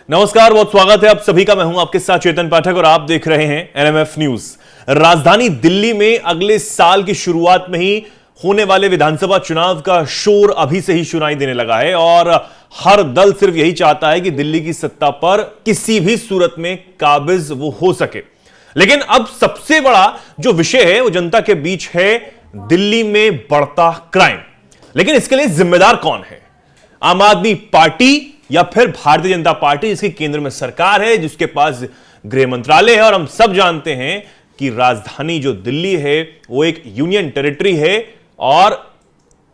नमस्कार, बहुत स्वागत है आप सभी का। मैं हूं आपके साथ चेतन पाठक और आप देख रहे हैं एनएमएफ न्यूज। राजधानी दिल्ली में अगले साल की शुरुआत में ही होने वाले विधानसभा चुनाव का शोर अभी से ही सुनाई देने लगा है और हर दल सिर्फ यही चाहता है कि दिल्ली की सत्ता पर किसी भी सूरत में काबिज वो हो सके। लेकिन अब सबसे बड़ा जो विषय है वो जनता के बीच है दिल्ली में बढ़ता क्राइम। लेकिन इसके लिए जिम्मेदार कौन है? आम आदमी पार्टी या फिर भारतीय जनता पार्टी, जिसकी केंद्र में सरकार है, जिसके पास गृह मंत्रालय है। और हम सब जानते हैं कि राजधानी जो दिल्ली है वो एक यूनियन टेरिटरी है और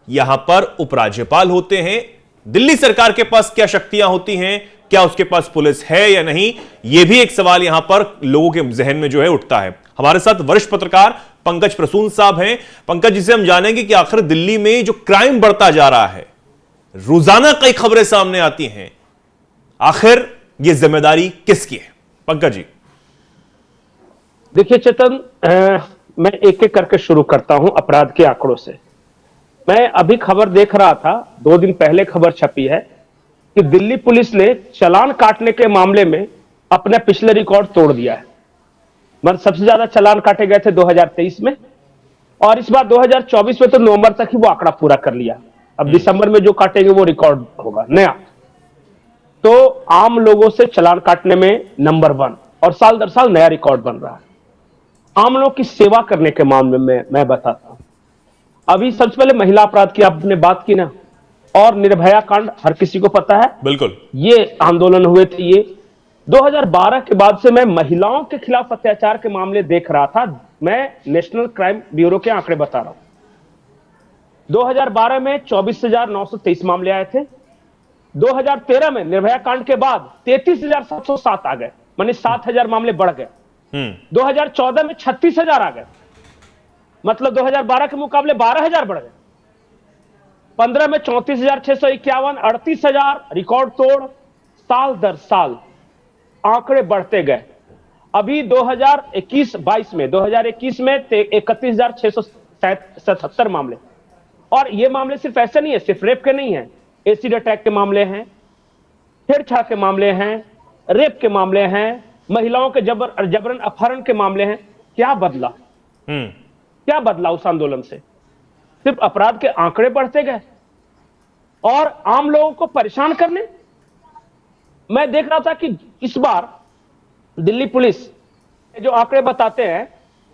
यहां पर उपराज्यपाल होते हैं। दिल्ली सरकार के पास क्या शक्तियां होती हैं, क्या उसके पास पुलिस है या नहीं, यह भी एक सवाल यहां पर लोगों के जहन में जो है उठता है। हमारे साथ वरिष्ठ पत्रकार पंकज प्रसून साहब हैं। पंकज जी से हम जानेंगे कि आखिर दिल्ली में जो क्राइम बढ़ता जा रहा है, रोजाना कई खबरें सामने आती हैं, आखिर यह जिम्मेदारी किसकी है? पंकज जी। देखिए चेतन, मैं एक एक करके शुरू करता हूं अपराध के आंकड़ों से। मैं अभी खबर देख रहा था, 2 दिन पहले खबर छपी है कि दिल्ली पुलिस ने चालान काटने के मामले में अपने पिछले रिकॉर्ड तोड़ दिया है। मतलब सबसे ज्यादा चालान काटे गए थे 2023 में और इस बार 2024 में तो नवंबर तक ही वो आंकड़ा पूरा कर लिया। अब दिसंबर में जो काटेंगे वो रिकॉर्ड होगा नया। तो आम लोगों से चालान काटने में नंबर 1 और साल दर साल नया रिकॉर्ड बन रहा है। आम लोगों की सेवा करने के मामले में मैं बताता हूं। अभी सबसे पहले महिला अपराध की आपने बात की ना, और निर्भया कांड हर किसी को पता है। बिल्कुल, ये आंदोलन हुए थे। ये 2012 के बाद से मैं महिलाओं के खिलाफ अत्याचार के मामले देख रहा था। मैं नेशनल क्राइम ब्यूरो के आंकड़े बता रहा हूं। 2012 में 24,923 मामले आए थे। 2013 में निर्भया कांड के बाद 33,707 आ गए, माने 7,000 मामले बढ़ गए। 2014 में 36,000 आ गए, मतलब 2012 के मुकाबले 12,000 बढ़ गए। 15 में 34,651, 38,000, रिकॉर्ड तोड़। साल दर साल आंकड़े बढ़ते गए। अभी 2021 में 31,677 मामले। और ये मामले सिर्फ ऐसे नहीं है, सिर्फ रेप के नहीं है, एसिड अटैक के मामले हैं, छेड़छाड़ के मामले हैं, रेप के मामले हैं, महिलाओं के जबरन अपहरण के मामले हैं। क्या बदला? क्या बदला उस आंदोलन से? सिर्फ अपराध के आंकड़े बढ़ते गए और आम लोगों को परेशान करने। मैं देख रहा था कि इस बार दिल्ली पुलिस जो आंकड़े बताते हैं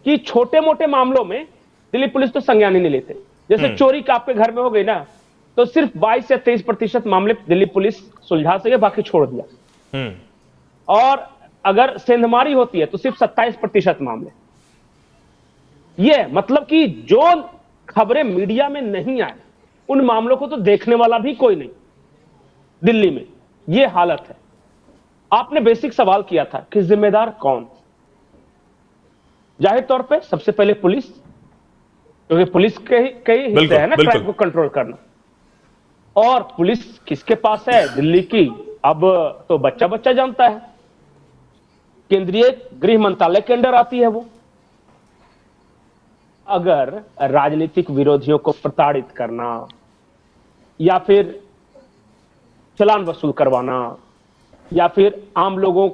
कि छोटे मोटे मामलों में दिल्ली पुलिस तो संज्ञान ही नहीं लेते। जैसे चोरी का आपके घर में हो गई ना, तो सिर्फ 22 या 23% मामले दिल्ली पुलिस सुलझा सके, बाकी छोड़ दिया। और अगर सेंधमारी होती है तो सिर्फ 27% मामले। ये मतलब कि जो खबरें मीडिया में नहीं आए उन मामलों को तो देखने वाला भी कोई नहीं। दिल्ली में ये हालत है। आपने बेसिक सवाल किया था कि जिम्मेदार कौन? जाहिर तौर पे सबसे पहले पुलिस, क्योंकि पुलिस के ही हिस्से है ना क्राइम को कंट्रोल करना। और पुलिस किसके पास है दिल्ली की? अब तो बच्चा बच्चा जानता है। केंद्रीय गृह मंत्रालय के अंडर आती है वो। अगर राजनीतिक विरोधियों को प्रताड़ित करना या फिर चालान वसूल करवाना या फिर आम लोगों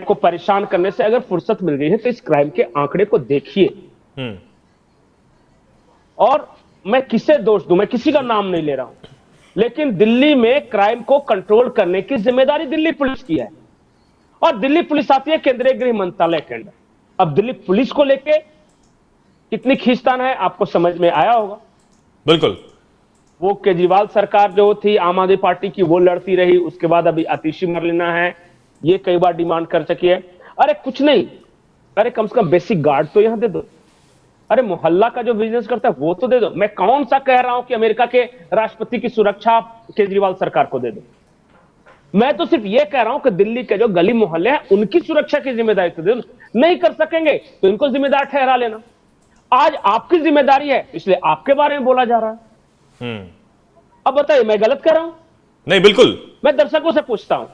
को परेशान करने से अगर फुर्सत मिल गई है तो इस क्राइम के आंकड़े को देखिए। और मैं किसे दोष दूं? मैं किसी का नाम नहीं ले रहा हूं, लेकिन दिल्ली में क्राइम को कंट्रोल करने की जिम्मेदारी दिल्ली पुलिस की है। और दिल्ली पुलिस आती है केंद्रीय गृह मंत्रालय के अंदर। अब दिल्ली पुलिस को लेके कितनी खींचतान है आपको समझ में आया होगा। बिल्कुल। वो केजरीवाल सरकार जो थी आम आदमी पार्टी की, वो लड़ती रही। उसके बाद अभी आतिशी मरलेना है, ये कई बार डिमांड कर सकी है। अरे कुछ नहीं, अरे कम से कम बेसिक गार्ड तो यहां दे दो। अरे मोहल्ला का जो बिजनेस करता है वो तो दे दो। मैं कौन सा कह रहा हूं कि अमेरिका के राष्ट्रपति की सुरक्षा केजरीवाल सरकार को दे दो। मैं तो सिर्फ ये कह रहा हूं कि दिल्ली के जो गली मोहल्ले हैं उनकी सुरक्षा की जिम्मेदारी तो दे दो। नहीं कर सकेंगे तो इनको जिम्मेदार ठहरा लेना। आज आपकी जिम्मेदारी है, इसलिए आपके बारे में बोला जा रहा है। अब बताइए, मैं गलत कर रहा हूं? नहीं, बिल्कुल। मैं दर्शकों से पूछता हूं,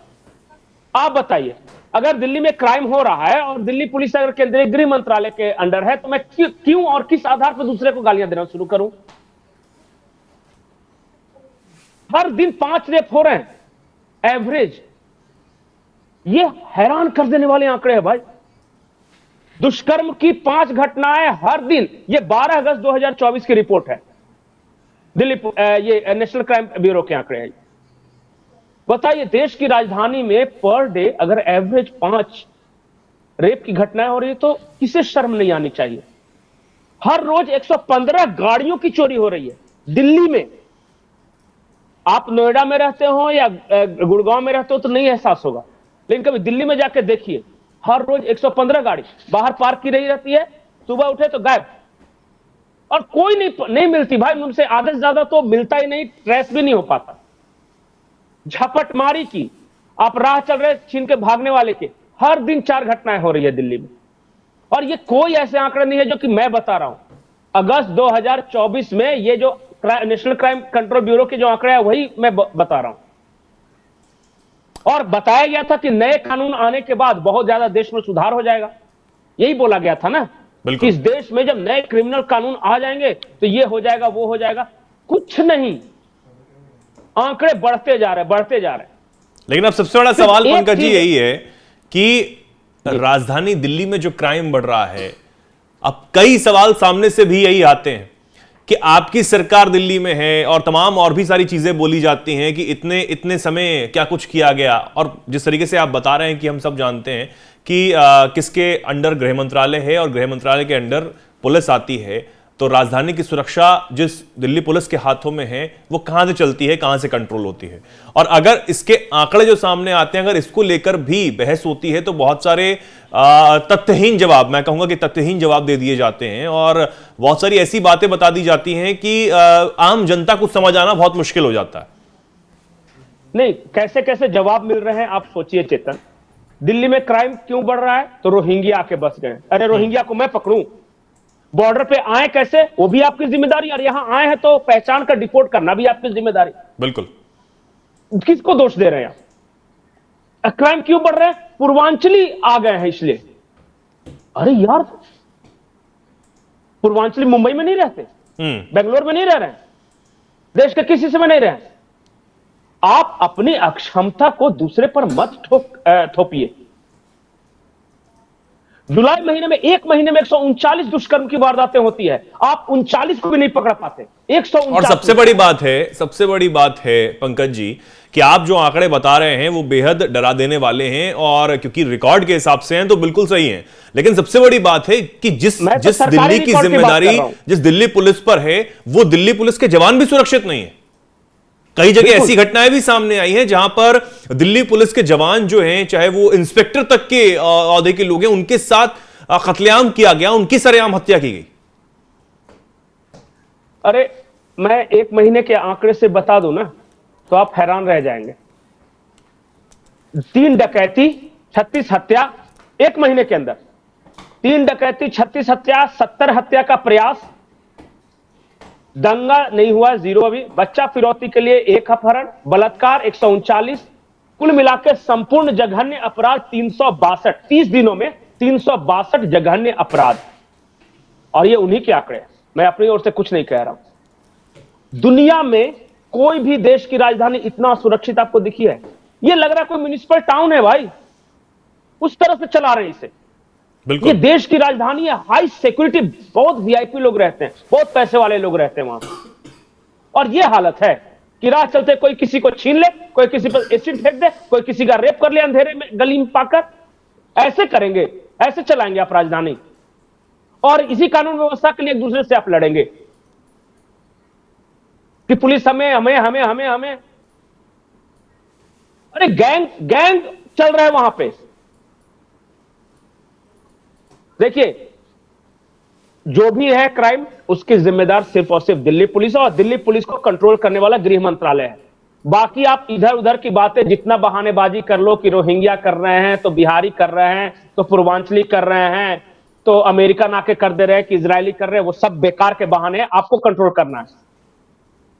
आप बताइए, अगर दिल्ली में क्राइम हो रहा है और दिल्ली पुलिस अगर केंद्रीय गृह मंत्रालय के अंडर है तो मैं क्यों और किस आधार पर दूसरे को गालियां देना शुरू करूं? हर दिन 5 रेप हो रहे हैं एवरेज। ये हैरान कर देने वाले आंकड़े हैं भाई। दुष्कर्म की 5 घटनाएं हर दिन, ये 12 अगस्त 2024 की रिपोर्ट है, दिल्ली ये नेशनल क्राइम ब्यूरो के आंकड़े हैं। बताइए, देश की राजधानी में पर डे अगर एवरेज 5 रेप की घटनाएं हो रही है तो किसे शर्म नहीं आनी चाहिए। हर रोज 115 गाड़ियों की चोरी हो रही है दिल्ली में। आप नोएडा में रहते हो या गुड़गांव में रहते हो तो नहीं एहसास होगा, लेकिन कभी दिल्ली में जाकर देखिए, हर रोज 115 गाड़ी बाहर पार्क की रही रहती है, सुबह उठे तो गायब, और कोई नहीं मिलती भाई। उनसे आधे से ज्यादा तो मिलता ही नहीं, ट्रेस भी नहीं हो पाता। झपटमारी की, आप राह चल रहे छीन के भागने वाले के, हर दिन 4 घटनाएं हो रही है दिल्ली में। और ये कोई ऐसे आंकड़े नहीं है जो कि मैं बता रहा हूं। अगस्त 2024 में ये जो नेशनल क्राइम कंट्रोल ब्यूरो के जो आंकड़े हैं वही मैं बता रहा हूं। और बताया गया था कि नए कानून आने के बाद बहुत ज्यादा देश में सुधार हो जाएगा, यही बोला गया था ना कि इस देश में जब नए क्रिमिनल कानून आ जाएंगे तो ये हो जाएगा, वो हो जाएगा। कुछ नहीं, आंकड़े बढ़ते जा रहे हैं। लेकिन अब सबसे बड़ा सवाल पंकज जी यही है कि राजधानी दिल्ली में जो क्राइम बढ़ रहा है, अब कई सवाल सामने से भी यही आते हैं कि आपकी सरकार दिल्ली में है और तमाम और भी सारी चीजें बोली जाती हैं कि इतने समय क्या कुछ किया गया। और जिस तरीके से आप बता रहे हैं कि हम सब जानते हैं कि किसके अंडर गृह मंत्रालय है और गृह मंत्रालय के अंडर पुलिस आती है, तो राजधानी की सुरक्षा जिस दिल्ली पुलिस के हाथों में है वो कहां से चलती है, कहां से कंट्रोल होती है। और अगर इसके आंकड़े जो सामने आते हैं, अगर इसको लेकर भी बहस होती है तो बहुत सारे तथ्यहीन जवाब, मैं कहूंगा कि तथ्यहीन जवाब दे दिए जाते हैं और बहुत सारी ऐसी बातें बता दी जाती हैं कि आम जनता को समझ आना बहुत मुश्किल हो जाता है। नहीं, कैसे कैसे जवाब मिल रहे हैं आप सोचिए चेतन। दिल्ली में क्राइम क्यों बढ़ रहा है, तो रोहिंग्या आके बस गए। अरे रोहिंग्या को मैं पकड़ूं, बॉर्डर पे आए कैसे, वो भी आपकी जिम्मेदारी, और यहां आए हैं तो पहचान कर डिपोर्ट करना भी आपकी जिम्मेदारी। बिल्कुल, किसको दोष दे रहे हैं आप? क्राइम क्यों बढ़ रहे हैं? पूर्वांचली आ गए हैं इसलिए। अरे यार, पूर्वांचली मुंबई में नहीं रहते, बेंगलोर में नहीं रह रहे हैं, देश के किसी से में नहीं रहे। आप अपनी अक्षमता को दूसरे पर मत थोपिए। जुलाई महीने में, एक महीने में 139 दुष्कर्म की वारदातें होती है, आप 39 को भी नहीं पकड़ पाते। 139। और सबसे बड़ी बात है पंकज जी कि आप जो आंकड़े बता रहे हैं वो बेहद डरा देने वाले हैं, और क्योंकि रिकॉर्ड के हिसाब से हैं तो बिल्कुल सही हैं, लेकिन सबसे बड़ी बात है कि जिस दिल्ली की जिम्मेदारी जिस दिल्ली पुलिस पर है, वो दिल्ली पुलिस के जवान भी सुरक्षित नहीं है। कई जगह ऐसी घटनाएं भी सामने आई हैं जहां पर दिल्ली पुलिस के जवान जो हैं, चाहे वो इंस्पेक्टर तक के ओहदे के लोग हैं, उनके साथ कत्लेआम किया गया, उनकी सरेआम हत्या की गई। अरे मैं 1 महीने के आंकड़े से बता दूं ना तो आप हैरान रह जाएंगे। 3 डकैती, 36 हत्या 1 महीने के अंदर। 3 डकैती, 36 हत्या, 70 हत्या का प्रयास, दंगा नहीं हुआ, 0 अभी, बच्चा फिरौती के लिए 1 अपहरण, बलात्कार 139, कुल मिलाकर संपूर्ण जघन्य अपराध 362, 30 दिनों में 362 जघन्य अपराध। और ये उन्हीं के आंकड़े हैं, मैं अपनी ओर से कुछ नहीं कह रहा हूं। दुनिया में कोई भी देश की राजधानी इतना सुरक्षित आपको दिखी है? ये लग रहा है कोई म्युनिसिपल टाउन है भाई, उस तरह से चला रहे हैं इसे। ये देश की राजधानी है, हाई सिक्योरिटी, बहुत वीआईपी लोग रहते हैं, बहुत पैसे वाले लोग रहते हैं वहां। और ये हालत है कि राह चलते कोई किसी को छीन ले, कोई किसी पर एसिड फेंक दे, कोई किसी का रेप कर ले अंधेरे में गली में पाकर। ऐसे करेंगे, ऐसे चलाएंगे आप राजधानी, और इसी कानून व्यवस्था के लिए एक दूसरे से आप लड़ेंगे कि पुलिस हमें हमें हमें हमें हमें। अरे गैंग चल रहा है वहां पे। देखिए, जो भी है क्राइम, उसकी जिम्मेदार सिर्फ और सिर्फ दिल्ली पुलिस है, और दिल्ली पुलिस को कंट्रोल करने वाला गृह मंत्रालय है। बाकी आप इधर उधर की बातें जितना बहानेबाजी कर लो कि रोहिंग्या कर रहे हैं तो बिहारी कर रहे हैं तो पूर्वांचली कर रहे हैं तो अमेरिकन आके कर दे रहे हैं कि इजरायली कर रहे हैं, वो सब बेकार के बहाने हैं। आपको कंट्रोल करना है।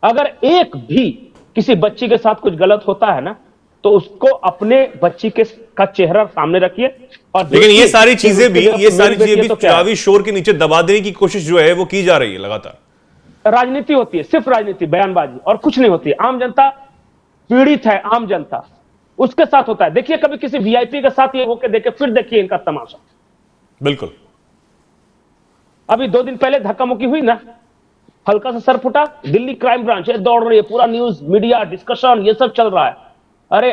अगर एक भी किसी बच्ची के साथ कुछ गलत होता है ना, तो उसको अपने बच्ची का चेहरा सामने रखिए। और लेकिन ये सारी चीजें भी चुनावी शोर के नीचे दबा देने की कोशिश जो है वो की जा रही है लगातार। राजनीति होती है, सिर्फ राजनीति, बयानबाजी, और कुछ नहीं होती। आम जनता पीड़ित है, आम जनता। उसके साथ होता है। देखिए कभी किसी वीआईपी के साथ ये होके देखे, फिर देखिए इनका तमाशा। बिल्कुल। अभी 2 दिन पहले धक्का मुक्की हुई ना, हल्का सा सर फुटा, दिल्ली क्राइम ब्रांच ये दौड़ रही है, पूरा न्यूज मीडिया डिस्कशन ये सब चल रहा है। अरे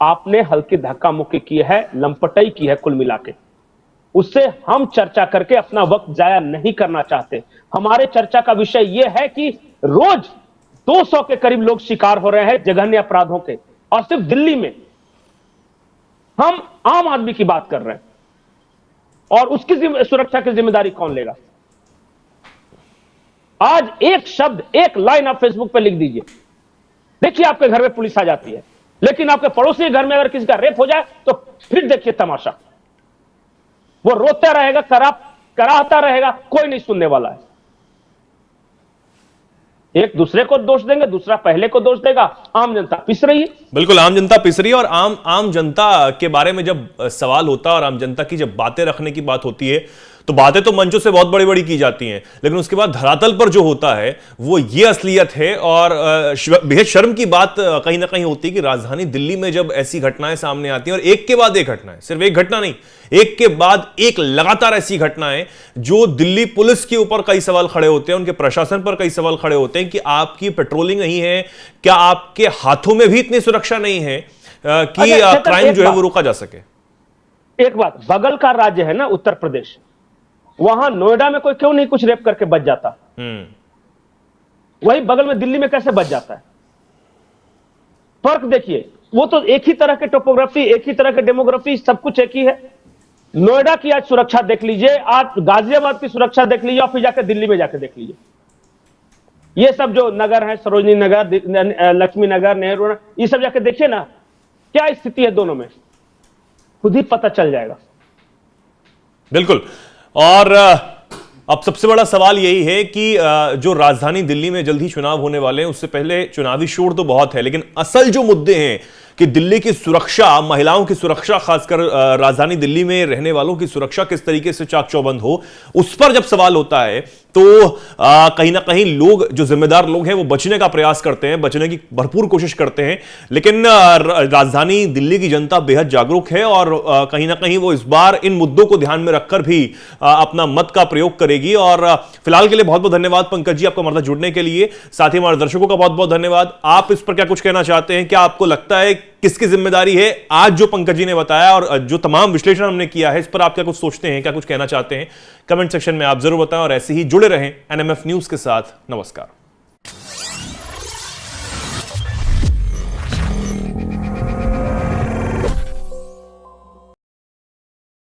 आपने हल्की धक्का मुक्की की है, लंपटाई की है कुल मिला के, उससे हम चर्चा करके अपना वक्त जाया नहीं करना चाहते। हमारे चर्चा का विषय यह है कि रोज 200 के करीब लोग शिकार हो रहे हैं जघन्य अपराधों के, और सिर्फ दिल्ली में। हम आम आदमी की बात कर रहे हैं, और उसकी सुरक्षा की जिम्मेदारी कौन लेगा? आज एक शब्द, एक लाइन आप फेसबुक पे लिख दीजिए, देखिए आपके घर में पुलिस आ जाती है। लेकिन आपके पड़ोसी के घर में अगर किसी का रेप हो जाए तो फिर देखिए तमाशा, वो रोता रहेगा, कराहता रहेगा, कोई नहीं सुनने वाला है। एक दूसरे को दोष देंगे, दूसरा पहले को दोष देगा, आम जनता पिस रही है। बिल्कुल, आम जनता पिस रही है। और आम जनता के बारे में जब सवाल होता है और आम जनता की जब बातें रखने की बात होती है, तो बातें तो मंचों से बहुत बड़ी बड़ी की जाती हैं, लेकिन उसके बाद धरातल पर जो होता है वो ये असलियत है। और बेहद शर्म की बात कहीं ना कहीं होती है कि राजधानी दिल्ली में जब ऐसी घटनाएं सामने आती हैं, और एक के बाद एक घटनाएं, सिर्फ एक घटना नहीं, एक के बाद एक लगातार ऐसी घटनाएं जो दिल्ली पुलिस के ऊपर कई सवाल खड़े होते हैं, उनके प्रशासन पर कई सवाल खड़े होते हैं कि आपकी पेट्रोलिंग नहीं है क्या, आपके हाथों में भी इतनी सुरक्षा नहीं है कि क्राइम जो है वो रोका जा सके। एक बात, बगल का राज्य है ना उत्तर प्रदेश, वहां नोएडा में कोई क्यों नहीं कुछ रेप करके बच जाता? वही बगल में दिल्ली में कैसे बच जाता है? फर्क देखिए, वो तो एक ही तरह के टोपोग्राफी, एक ही तरह के डेमोग्राफी, सब कुछ एक ही है। नोएडा की आज सुरक्षा देख लीजिए, आज गाजियाबाद की सुरक्षा देख लीजिए, और फिर जाकर दिल्ली में जाकर देख लीजिए। ये सब जो नगर है, सरोजनी नगर, लक्ष्मी नगर, नेहरू, ये सब जाकर देखिए ना, क्या स्थिति है दोनों में, खुद ही पता चल जाएगा। बिल्कुल। और अब सबसे बड़ा सवाल यही है कि जो राजधानी दिल्ली में जल्द ही चुनाव होने वाले हैं, उससे पहले चुनावी शोर तो बहुत है, लेकिन असल जो मुद्दे हैं कि दिल्ली की सुरक्षा, महिलाओं की सुरक्षा, खासकर राजधानी दिल्ली में रहने वालों की सुरक्षा किस तरीके से चाक चौबंद हो, उस पर जब सवाल होता है तो कहीं ना कहीं लोग, जो जिम्मेदार लोग हैं, वो बचने का प्रयास करते हैं, बचने की भरपूर कोशिश करते हैं। लेकिन राजधानी दिल्ली की जनता बेहद जागरूक है और कहीं ना कहीं वो इस बार इन मुद्दों को ध्यान में रखकर भी अपना मत का प्रयोग करेगी। और फिलहाल के लिए बहुत बहुत धन्यवाद पंकज जी, आपका हमारे साथ जुड़ने के लिए। साथ ही हमारे दर्शकों का बहुत बहुत धन्यवाद। आप इस पर क्या कुछ कहना चाहते हैं? क्या आपको लगता है किसकी जिम्मेदारी है आज जो पंकज जी ने बताया और जो तमाम विश्लेषण हमने किया है, इस पर आप क्या कुछ सोचते हैं, क्या कुछ कहना चाहते हैं? कमेंट सेक्शन में आप जरूर बताएं और ऐसे ही जुड़े रहें एनएमएफ न्यूज के साथ। नमस्कार।